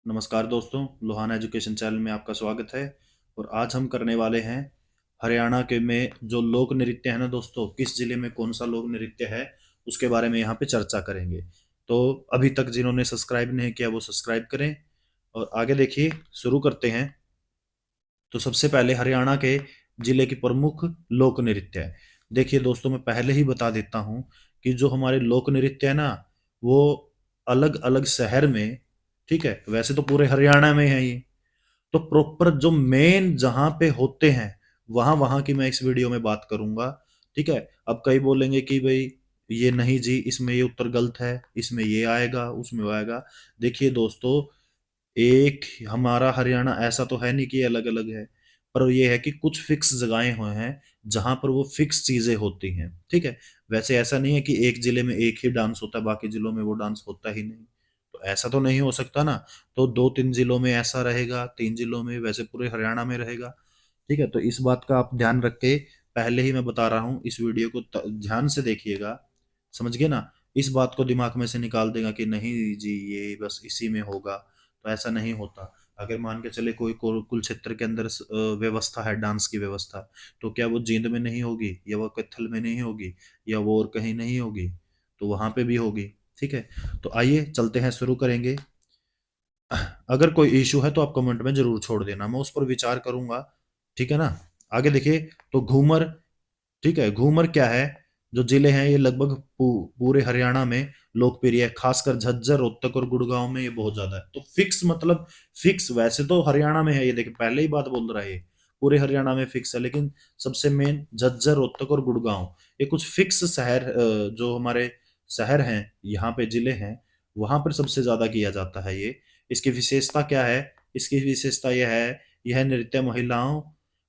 नमस्कार दोस्तों, Lohana education channel में आपका स्वागत है। और आज हम करने वाले हैं हरियाणा के में जो लोक नृत्य है ना दोस्तों, किस जिले में कौन सा लोक नृत्य है उसके बारे में यहाँ पे चर्चा करेंगे। तो अभी तक जिन्होंने सब्सक्राइब नहीं किया वो सब्सक्राइब करें और आगे देखिए, शुरू करते हैं। तो सबसे पहले हरियाणा के जिले की प्रमुख लोक नृत्य है। देखिए दोस्तों, मैं पहले ही बता देता हूँ कि जो हमारे लोक नृत्य है ना, वो अलग अलग शहर में, ठीक है, वैसे तो पूरे हरियाणा में है ये, तो प्रॉपर जो मेन जहां पे होते हैं वहां वहां की मैं इस वीडियो में बात करूंगा। ठीक है। अब कई बोलेंगे कि भाई ये नहीं जी, इसमें ये उत्तर गलत है, इसमें ये आएगा, उसमें वो आएगा। देखिए दोस्तों, एक हमारा हरियाणा ऐसा तो है नहीं कि अलग अलग है, पर ये है कि कुछ फिक्स जगहें हुए हैं जहां पर वो फिक्स चीजें होती हैं। ठीक है। वैसे ऐसा नहीं है कि एक जिले में एक ही डांस होता है, बाकी जिलों में वो डांस होता ही नहीं। तो ऐसा तो नहीं हो सकता ना। तो दो तीन जिलों में ऐसा रहेगा, तीन जिलों में, वैसे पूरे हरियाणा में रहेगा। ठीक है। तो इस बात का आप ध्यान रख के, पहले ही मैं बता रहा हूँ, इस वीडियो को ध्यान से देखिएगा। समझ गए ना। इस बात को दिमाग में से निकाल देगा कि नहीं जी ये बस इसी में होगा, तो ऐसा नहीं होता। अगर मान के चले कोई कुल क्षेत्र के अंदर व्यवस्था है डांस की व्यवस्था, तो क्या वो जींद में नहीं होगी, या वो कैथल में नहीं होगी, या वो और कहीं नहीं होगी? तो वहां पे भी होगी। ठीक है। तो आइए चलते हैं, शुरू करेंगे। अगर कोई इशू है तो आप कमेंट में जरूर छोड़ देना, मैं उस पर विचार करूंगा। ठीक है ना। आगे देखिए। तो घूमर, ठीक है, घूमर क्या है? जो जिले हैं ये लगभग पूरे हरियाणा में लोकप्रिय है, खासकर झज्जर, रोहतक और गुड़गांव में ये बहुत ज्यादा है। तो फिक्स मतलब फिक्स, वैसे तो हरियाणा में है ये, देखिए पहले ही बात बोल रहा है, ये पूरे हरियाणा में फिक्स है, लेकिन सबसे मेन झज्जर, रोहतक और गुड़गांव, ये कुछ फिक्स शहर, जो हमारे शहर हैं, यहाँ पे जिले हैं, वहां पर सबसे ज्यादा किया जाता है ये। इसकी विशेषता क्या है? इसकी विशेषता यह है, यह नृत्य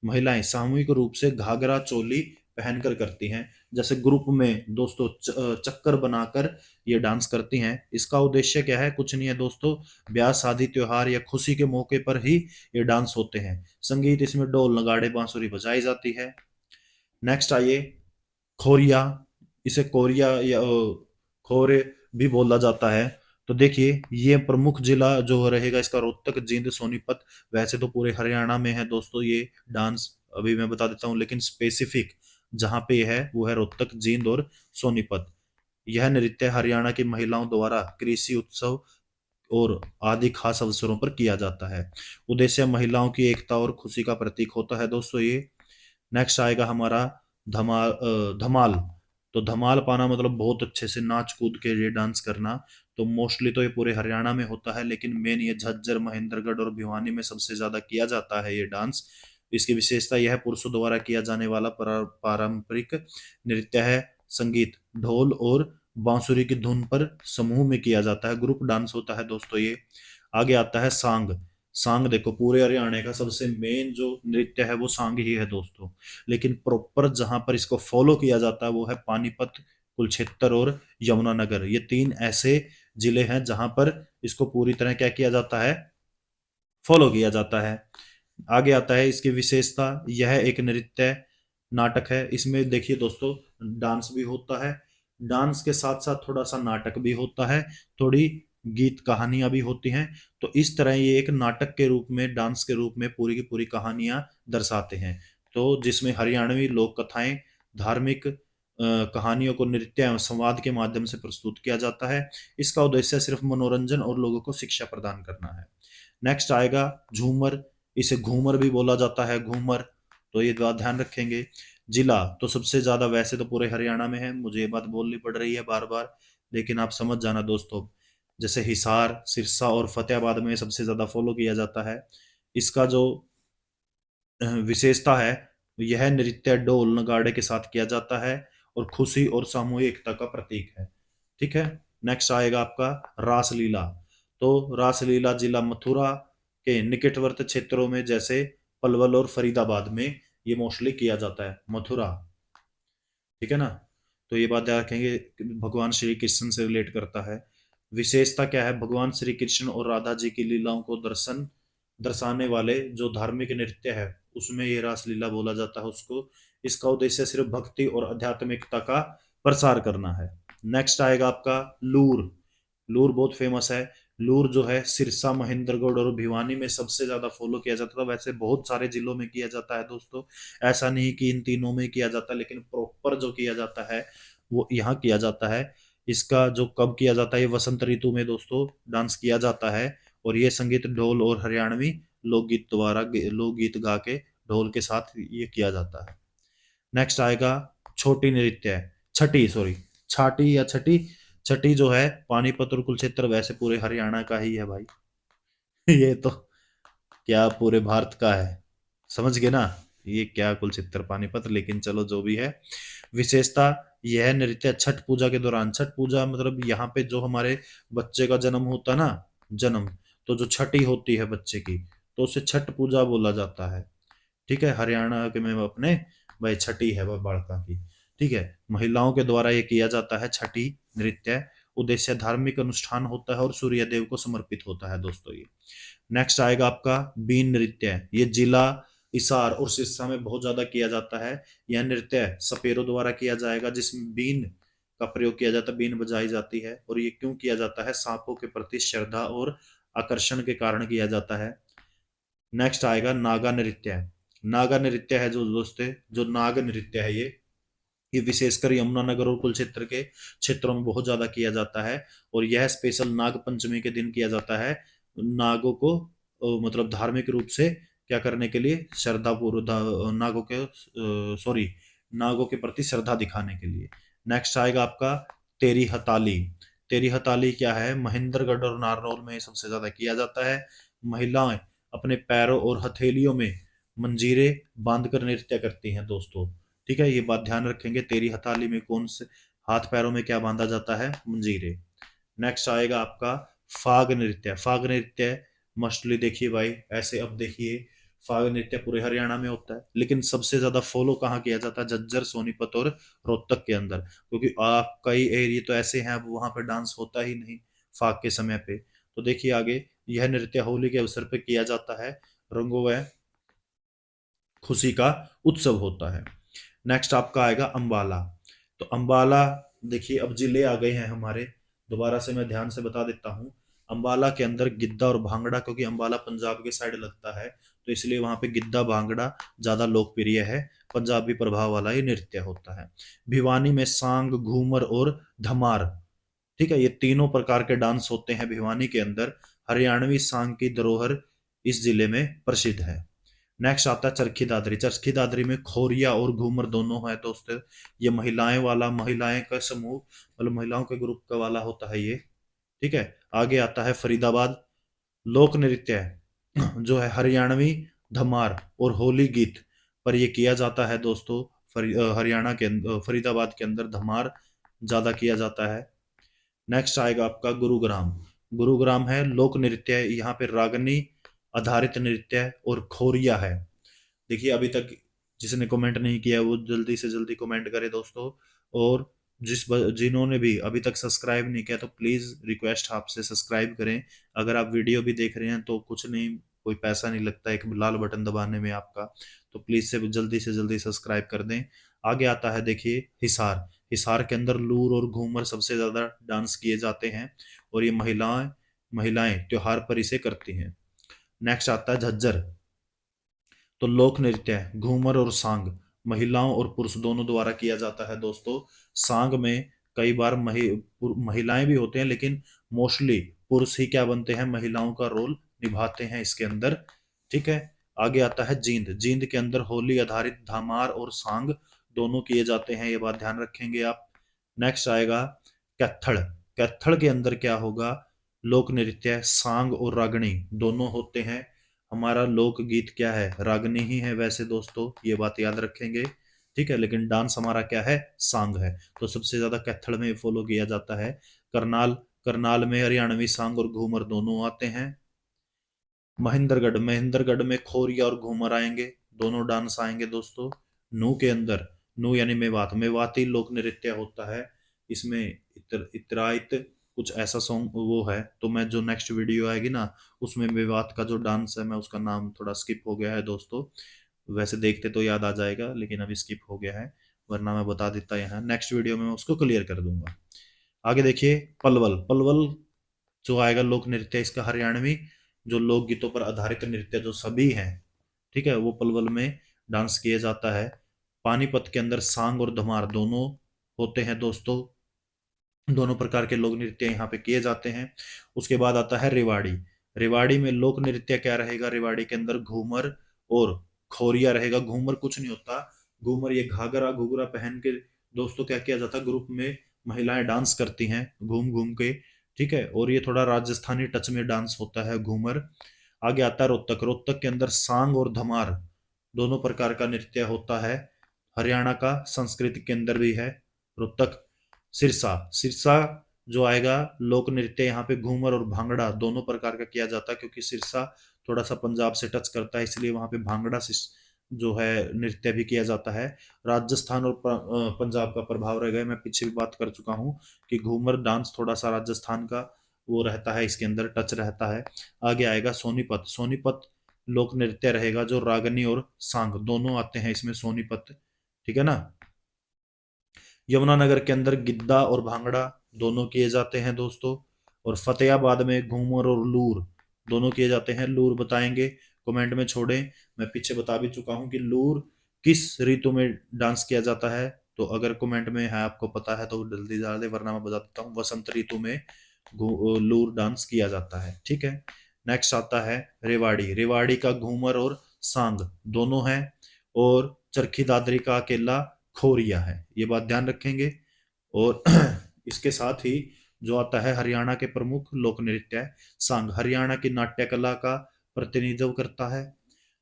महिलाएं सामूहिक रूप से घाघरा चोली पहनकर करती हैं। जैसे ग्रुप में दोस्तों चक्कर बनाकर ये डांस करती हैं। इसका उद्देश्य क्या है? कुछ नहीं है दोस्तों, ब्याह शादी त्योहार या खुशी के मौके पर ही ये डांस होते हैं। संगीत इसमें ढोल नगाड़े बांसुरी बजाई जाती है। नेक्स्ट आइए, खोरिया। इसे कोरिया या खोरे भी बोला जाता है। तो देखिए, ये प्रमुख जिला जो रहेगा इसका रोहतक, जींद, सोनीपत। वैसे तो पूरे हरियाणा में है दोस्तों ये डांस, अभी मैं बता देता हूँ, लेकिन स्पेसिफिक जहाँ पे ये है वो है रोहतक, जींद और सोनीपत। यह नृत्य हरियाणा की महिलाओं द्वारा कृषि उत्सव और आदि खास अवसरों पर किया जाता है। उद्देश्य महिलाओं की एकता और खुशी का प्रतीक होता है दोस्तों ये। नेक्स्ट आएगा हमारा धमाल। तो धमाल पाना मतलब बहुत अच्छे से नाच कूद के ये डांस करना। तो मोस्टली तो ये पूरे हरियाणा में होता है, लेकिन मेन ये झज्जर, महेंद्रगढ़ और भिवानी में सबसे ज्यादा किया जाता है ये डांस। इसकी विशेषता यह है, पुरुषों द्वारा किया जाने वाला पारंपरिक नृत्य है। संगीत ढोल और बांसुरी की धुन पर समूह में किया जाता है, ग्रुप डांस होता है दोस्तों ये। आगे आता है सांग। सांग देखो, पूरे हरियाणा का सबसे मेन जो नृत्य है वो सांग ही है दोस्तों। लेकिन प्रॉपर जहां पर इसको फॉलो किया जाता है वो है पानीपत, कुलक्षेत्र और यमुनानगर। ये तीन ऐसे जिले हैं जहां पर इसको पूरी तरह क्या किया जाता है, फॉलो किया जाता है। आगे आता है इसकी विशेषता, यह एक नृत्य नाटक है। इसमें देखिए दोस्तों, डांस भी होता है, डांस के साथ साथ थोड़ा सा नाटक भी होता है, थोड़ी गीत कहानियां भी होती हैं। तो इस तरह ये एक नाटक के रूप में, डांस के रूप में पूरी की पूरी कहानियां दर्शाते हैं। तो जिसमें हरियाणवी लोक कथाएं, धार्मिक कहानियों को नृत्य एवं संवाद के माध्यम से प्रस्तुत किया जाता है। इसका उद्देश्य सिर्फ मनोरंजन और लोगों को शिक्षा प्रदान करना है। नेक्स्ट आएगा झूमर। इसे घूमर भी बोला जाता है, घूमर। तो ये बात ध्यान रखेंगे। जिला तो सबसे ज्यादा वैसे तो पूरे हरियाणा में है, मुझे ये बात बोलनी पड़ रही है बार बार, लेकिन आप समझ जाना दोस्तों। जैसे हिसार, सिरसा और फतेहाबाद में सबसे ज्यादा फॉलो किया जाता है। इसका जो विशेषता है, यह नृत्य ढोल नगाड़े के साथ किया जाता है और खुशी और सामूहिक एकता का प्रतीक है। ठीक है। नेक्स्ट आएगा आपका रासलीला। तो रासलीला जिला मथुरा के निकटवर्ती क्षेत्रों में जैसे पलवल और फरीदाबाद में ये मोस्टली किया जाता है, मथुरा। ठीक है ना। तो ये बात याद रखेंगे, भगवान श्री कृष्ण से रिलेट करता है। विशेषता क्या है? भगवान श्री कृष्ण और राधा जी की लीलाओं को दर्शाने वाले जो धार्मिक नृत्य है उसमें ये रासलीला बोला जाता है उसको। इसका उद्देश्य सिर्फ भक्ति और आध्यात्मिकता का प्रसार करना है। नेक्स्ट आएगा आपका लूर। लूर बहुत फेमस है। लूर जो है सिरसा, महेंद्रगढ़ और भिवानी में सबसे ज्यादा फॉलो किया जाता था। वैसे बहुत सारे जिलों में किया जाता है दोस्तों, ऐसा नहीं कि इन तीनों में किया जाता, लेकिन प्रॉपर जो किया जाता है वो यहाँ किया जाता है। इसका जो कब किया जाता है, ये वसंत ऋतु में दोस्तों डांस किया जाता है। और ये संगीत ढोल और हरियाणवी लोकगीत द्वारा लोकगीत गा के ढोल के साथ ये किया जाता है। नेक्स्ट आएगा छोटी नृत्य, छठी सॉरी, छाटी या छठी। छठी जो है पानीपत और कुरुक्षेत्र वैसे पूरे हरियाणा का ही है भाई। ये तो क्या पूरे भारत का है, समझ गए ना। ये क्या कुरुक्षेत्र पानीपत, लेकिन चलो जो भी है। विशेषता, यह नृत्य छठ पूजा के दौरान, छठ पूजा मतलब यहाँ पे जो हमारे बच्चे का जन्म होता ना, जन्म, तो जो छठी होती है बच्चे की, तो उसे छठ पूजा बोला जाता है। ठीक है, हरियाणा के में अपने भाई छठी है वह बालका की। ठीक है, महिलाओं के द्वारा ये किया जाता है छठी नृत्य। उद्देश्य धार्मिक अनुष्ठान होता है और सूर्य देव को समर्पित होता है दोस्तों ये। नेक्स्ट आएगा आपका बीन नृत्य। ये जिला हिसार और सिरसा में बहुत ज्यादा किया जाता है। यह नृत्य सपेरों द्वारा किया जाएगा, जिसमें बीन का प्रयोग किया जाता है, बीन बजाई जाती है। और ये क्यों किया जाता है, सांपों के प्रति श्रद्धा और आकर्षण के कारण किया जाता है। नेक्स्ट आएगा नागा नृत्य। नागा नृत्य है जो दोस्त, जो नाग नृत्य है ये विशेषकर यमुनानगर और कुरुक्षेत्र के क्षेत्रों में बहुत ज्यादा किया जाता है। और यह स्पेशल नाग पंचमी के दिन किया जाता है, नागों को मतलब धार्मिक रूप से क्या करने के लिए, श्रद्धा पूर्व नागों के सॉरी नागों के प्रति श्रद्धा दिखाने के लिए। नेक्स्ट आएगा आपका तेरी हताली। तेरी हताली क्या है, महेंद्रगढ़ और नारनौल में सबसे ज्यादा किया जाता है। महिलाएं अपने पैरों और हथेलियों में मंजीरे बांधकर नृत्य करती हैं दोस्तों। ठीक है, ये बात ध्यान रखेंगे, तेरी हथाली में कौन से हाथ पैरों में क्या बांधा जाता है, मंजीरे। नेक्स्ट आएगा आपका फाग नृत्य। फाग नृत्य मस्टली देखिए भाई, ऐसे अब देखिए, फाग नृत्य पूरे हरियाणा में होता है, लेकिन सबसे ज्यादा फॉलो कहाँ किया जाता है, झज्जर, सोनीपत और रोहतक के अंदर, क्योंकि आप कई एरिया तो ऐसे हैं अब वहां पे डांस होता ही नहीं फाग के समय पे। तो देखिए आगे, यह नृत्य होली के अवसर पे किया जाता है, रंगों व खुशी का उत्सव होता है। नेक्स्ट आपका आएगा अंबाला। तो अंबाला देखिए, अब जिले आ गए हैं हमारे, दोबारा से मैं ध्यान से बता देता हूँ। अंबाला के अंदर गिद्दा और भांगड़ा, क्योंकि अंबाला पंजाब के साइड लगता है, तो इसलिए वहां पे गिद्दा भांगड़ा ज्यादा लोकप्रिय है, पंजाबी प्रभाव वाला ये नृत्य होता है। भिवानी में सांग, घूमर और धमार, ठीक है, ये तीनों प्रकार के डांस होते हैं भिवानी के अंदर। हरियाणवी सांग की धरोहर इस जिले में प्रसिद्ध है। नेक्स्ट आता है चरखी दादरी। चरखी दादरी में खोरिया और घूमर दोनों है दोस्त। ये महिलाएं वाला, महिलाएं का समूह, मतलब महिलाओं के ग्रुप का वाला होता है ये। ठीक है, आगे आता है फरीदाबाद। लोक नृत्य है जो है हरियाणवी धमार और होली गीत पर ये किया जाता है दोस्तों। हरियाणा के फरीदाबाद के अंदर धमार ज्यादा किया जाता है। नेक्स्ट आएगा आपका गुरुग्राम। गुरुग्राम है लोक नृत्य, यहाँ पे रागनी आधारित नृत्य और खोरिया है। देखिए अभी तक जिसने कमेंट नहीं किया वो जल्दी से जल्दी कमेंट करे दोस्तों। और जिन्होंने भी अभी तक सब्सक्राइब नहीं किया तो प्लीज रिक्वेस्ट आपसे सब्सक्राइब करें। अगर आप वीडियो भी देख रहे हैं तो कुछ नहीं, कोई पैसा नहीं लगता एक लाल बटन दबाने में आपका, तो प्लीज से जल्दी सब्सक्राइब कर दें। आगे आता है देखिए हिसार। हिसार के अंदर लूर और घूमर सबसे ज्यादा डांस किए जाते हैं, और ये महिलाएं महिलाएं त्योहार पर इसे करती हैं। नेक्स्ट आता है झज्जर। तो लोक नृत्य है घूमर और सांग, महिलाओं और पुरुष दोनों द्वारा किया जाता है दोस्तों। सांग में कई बार महिलाएं भी होते हैं, लेकिन मोस्टली पुरुष ही क्या बनते हैं, महिलाओं का रोल निभाते हैं इसके अंदर। ठीक है, आगे आता है जींद। जींद के अंदर होली आधारित धामार और सांग दोनों किए जाते हैं, ये बात ध्यान रखेंगे आप। नेक्स्ट आएगा कैथड़। कैथड़ के अंदर क्या होगा, लोक नृत्य सांग और रागनी दोनों होते हैं। हमारा लोकगीत क्या है, रागनी ही है वैसे दोस्तों, ये बात याद रखेंगे। ठीक है, लेकिन डांस हमारा क्या है, सांग है। तो सबसे ज्यादा कैथड़ में फॉलो किया जाता है। करनाल, करनाल में हरियाणवी सांग और घूमर दोनों आते हैं। महेंद्रगढ़, महेंद्रगढ़ में खोरिया और घूमर आएंगे, दोनों डांस आएंगे दोस्तों। नू के अंदर, नू यानी मेवात, मेवाती लोक नृत्य होता है। इसमें इतराइत कुछ ऐसा सॉन्ग वो है, तो मैं जो नेक्स्ट वीडियो आएगी ना उसमें मेवात का जो डांस है, मैं उसका नाम थोड़ा स्किप हो गया है दोस्तों, वैसे देखते तो याद आ जाएगा लेकिन अभी स्किप हो गया है, वरना मैं बता देता यहाँ, नेक्स्ट वीडियो में मैं उसको क्लियर कर दूंगा। आगे देखिए पलवल। पलवल जो आएगा लोक नृत्य इसका हरियाणवी, जो लोकगीतों पर आधारित नृत्य जो सभी हैं, ठीक है, वो पलवल में डांस किया जाता है। पानीपत के अंदर सांग और धमार दोनों होते हैं दोस्तों, दोनों प्रकार के लोक नृत्य यहाँ पे किए जाते हैं। उसके बाद आता है रेवाड़ी। रेवाड़ी में लोक नृत्य क्या रहेगा, रेवाड़ी के अंदर घूमर और खोरिया रहेगा। घूमर कुछ नहीं होता, घूमर ये घाघरा घुघरा पहन के दोस्तों क्या किया जाता है, ग्रुप में महिलाएं डांस करती हैं घूम घूम के, ठीक है, और ये थोड़ा राजस्थानी टच में डांस होता है घूमर। आगे आता है रोहतक। रोहतक के अंदर सांग और धमार दोनों प्रकार का नृत्य होता है, हरियाणा का संस्कृति के अंदर भी है। रोहतक। सिरसा। सिरसा जो आएगा लोक नृत्य यहाँ पे घूमर और भांगड़ा दोनों प्रकार का किया जाता है, क्योंकि सिरसा थोड़ा सा पंजाब से टच करता है, इसलिए वहां पे भांगड़ा जो है नृत्य भी किया जाता है। राजस्थान और पंजाब का प्रभाव रहेगा, मैं पीछे भी बात कर चुका हूँ कि घूमर डांस थोड़ा सा राजस्थान का वो रहता है, इसके अंदर टच रहता है। आगे आएगा सोनीपत। सोनीपत लोक नृत्य रहेगा, जो रागनी और सांग दोनों आते हैं इसमें, सोनीपत, ठीक है ना। यमुनानगर के अंदर गिद्दा और भांगड़ा दोनों किए जाते हैं दोस्तों। और फतेहाबाद में घूमर और लूर दोनों किए जाते हैं। लूर बताएंगे, कमेंट में छोड़ें। मैं पीछे बता भी चुका हूं कि लूर किस ऋतु में डांस किया जाता है, तो अगर कमेंट में है आपको पता है तो जल्दी डाल दे, वरना मैं बता देता हूँ, वसंत ऋतु में लूर डांस किया जाता है, ठीक है। नेक्स्ट आता है रेवाड़ी। रेवाड़ी का घूमर और सांग दोनों है, और चरखी दादरी का अकेला खोरिया है, ये बात ध्यान रखेंगे। और इसके साथ ही जो आता है हरियाणा के प्रमुख लोक नृत्य है सांग, हरियाणा की नाट्य कला का प्रतिनिधित्व करता है।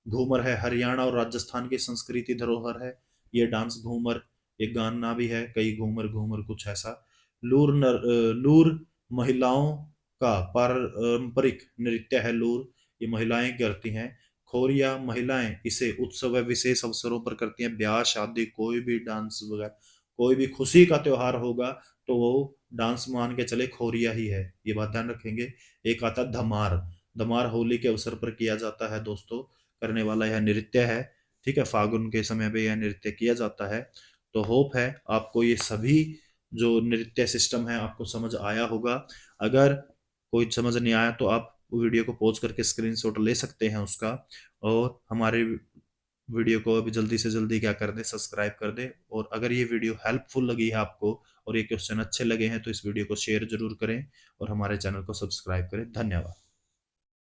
घूमर है हरियाणा और राजस्थान की संस्कृति धरोहर है, ये डांस घूमर एक गाना भी है, कई घूमर घूमर कुछ ऐसा। लूर महिलाओं का पारंपरिक नृत्य है। लूर ये महिलाएं करती हैं। खोरिया महिलाएं इसे उत्सव व विशेष अवसरों पर करती हैं, ब्याह शादी कोई भी डांस वगैरह, कोई भी खुशी का त्योहार होगा तो वो डांस मान के चले खोरिया ही है, ये बात ध्यान रखेंगे। एक आता धमार। धमार होली के अवसर पर किया जाता है दोस्तों, करने वाला यह नृत्य है, ठीक है, फागुन के समय में यह नृत्य किया जाता है। तो होप है आपको ये सभी जो नृत्य सिस्टम है आपको समझ आया होगा। अगर कोई समझ नहीं आया तो आप वीडियो को पॉज करके स्क्रीनशॉट ले सकते हैं उसका, और हमारे वीडियो को अभी जल्दी से जल्दी क्या कर दे, सब्सक्राइब कर दे। और अगर ये वीडियो हेल्पफुल लगी है आपको और ये क्वेश्चन अच्छे लगे हैं तो इस वीडियो को शेयर जरूर करें और हमारे चैनल को सब्सक्राइब करें। धन्यवाद।